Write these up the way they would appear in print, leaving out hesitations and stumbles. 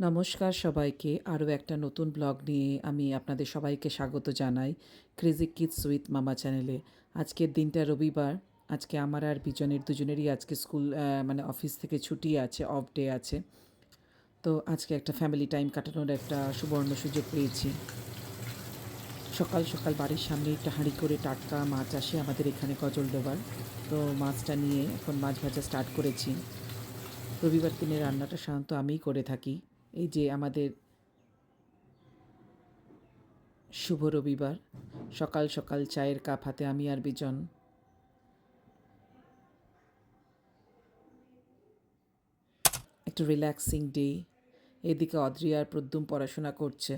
নমস্কার সবাইকে। আরও একটা নতুন ব্লগ নিয়ে আমি আপনাদের সবাইকে স্বাগত জানাই ক্রেজি কিডস উইথ মামা চ্যানেলে। আজকের দিনটা রবিবার। আজকে আমার আর বিজনের দুজনেরই আজকে স্কুল মানে অফিস থেকে ছুটি আছে, অফ ডে আছে। তো আজকে একটা ফ্যামিলি টাইম কাটানোর একটা সুবর্ণ সুযোগ পেয়েছি। সকাল সকাল বাড়ির সামনে একটা হাঁড়ি করে টাটকা মাছ আসে আমাদের এখানে গজলডোবার। তো মাছটা নিয়ে এখন মাছ ভাজা স্টার্ট করেছি। রবিবার দিনে রান্নাটা সাধারণত আমিই করে থাকি। এই যে আমাদের শুভ রবিবার, সকাল সকাল চায়ের কাপ হাতে আমি আর বিজন। একটা রিল্যাক্সিং ডে। এদিকে অদ্রি আর প্রদ্যুম পড়াশোনা করছে।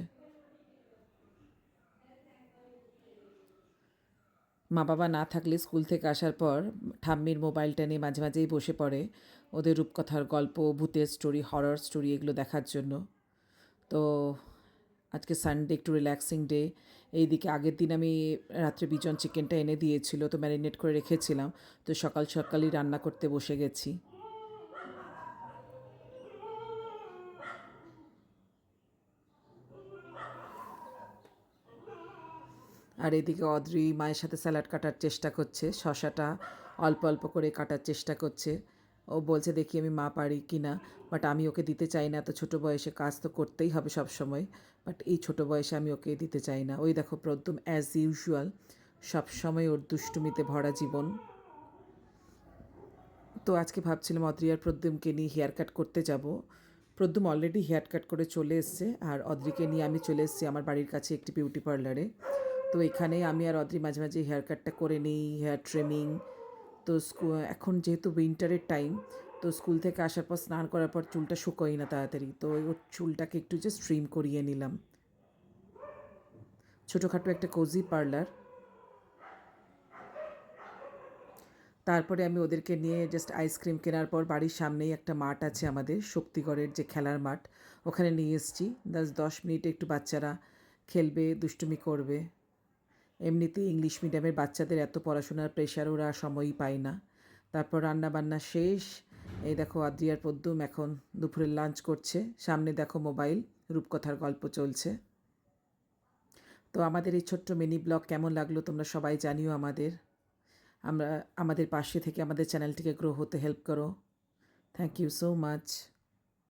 মা বাবা না থাকলে স্কুল থেকে আসার পর ঠাম্মির মোবাইলটা নিয়ে মাঝে মাঝেই বসে পড়ে ওদের রূপকথার গল্প, ভূতের স্টোরি, হরর স্টোরি এগুলো দেখার জন্য। তো আজকে সানডে, একটু রিল্যাক্সিং ডে। এইদিকে আগের দিন আমি রাত্রে বিজন চিকেনটা এনে দিয়েছিল, তো ম্যারিনেট করে রেখেছিলাম। তো সকাল সকালই রান্না করতে বসে গেছি। আর এদিকে অদ্রি মায়ের সাথে স্যালাড কাটার চেষ্টা করছে, শশাটা অল্প অল্প করে কাটার চেষ্টা করছে। ও বলছে দেখি আমি মা পারি কি না, বাট আমি ওকে দিতে চাই না। তো ছোটো বয়সে কাজ তো করতেই হবে সব সময়, বাট এই ছোটো বয়সে আমি ওকে দিতে চাই না। ওই দেখো প্রদ্যুম অ্যাজ ইউজুয়াল সবসময় ওর দুষ্টুমিতে ভরা জীবন। তো আজকে ভাবছিলাম অদ্রি আর প্রদ্যুমকে নিয়ে হেয়ার কাট করতে যাব। প্রদ্যুম অলরেডি হেয়ার কাট করে চলে এসছে, আর অদ্রিকে নিয়ে আমি চলে এসেছি আমার বাড়ির কাছে একটি বিউটি পার্লারে। তো এখানে আমি আর অদ্রি মাঝে মাঝে হেয়ার কাটটা করে নিই, হেয়ার ট্রিমিং। তো এখন যেহেতু উইন্টারের টাইম, তো স্কুল থেকে আসার পর স্নান করার পর চুলটা শুকোই না তাড়াতাড়ি, তো ওর চুলটাকে একটু জাস্ট স্ট্রিম করিয়ে নিলাম। ছোটোখাটো একটা কোজি পার্লার। তারপরে আমি ওদেরকে নিয়ে জাস্ট আইসক্রিম কেনার পর বাড়ির সামনেই একটা মাঠ আছে আমাদের, শক্তিগড়ের যে খেলার মাঠ, ওখানে নিয়ে এসেছি। 10 মিনিটে একটু বাচ্চারা খেলবে, দুষ্টুমি করবে। এমনিতেই ইংলিশ মিডিয়ামের বাচ্চাদের এত পড়াশোনার প্রেশার, ওরা সময়ই পায় না। তারপর রান্না বান্না শেষ। এই দেখো আদ্রিয়ার প্রদ্যুম এখন দুপুরের লাঞ্চ করছে, সামনে দেখো মোবাইল, রূপকথার গল্প চলছে। তো আমাদের এই ছোট্ট মিনি ব্লগ কেমন লাগলো তোমরা সবাই জানিও আমাদের। আমাদের পাশে থেকে আমাদের চ্যানেলটিকে গ্রো হতে হেল্প করো। Thank you so much.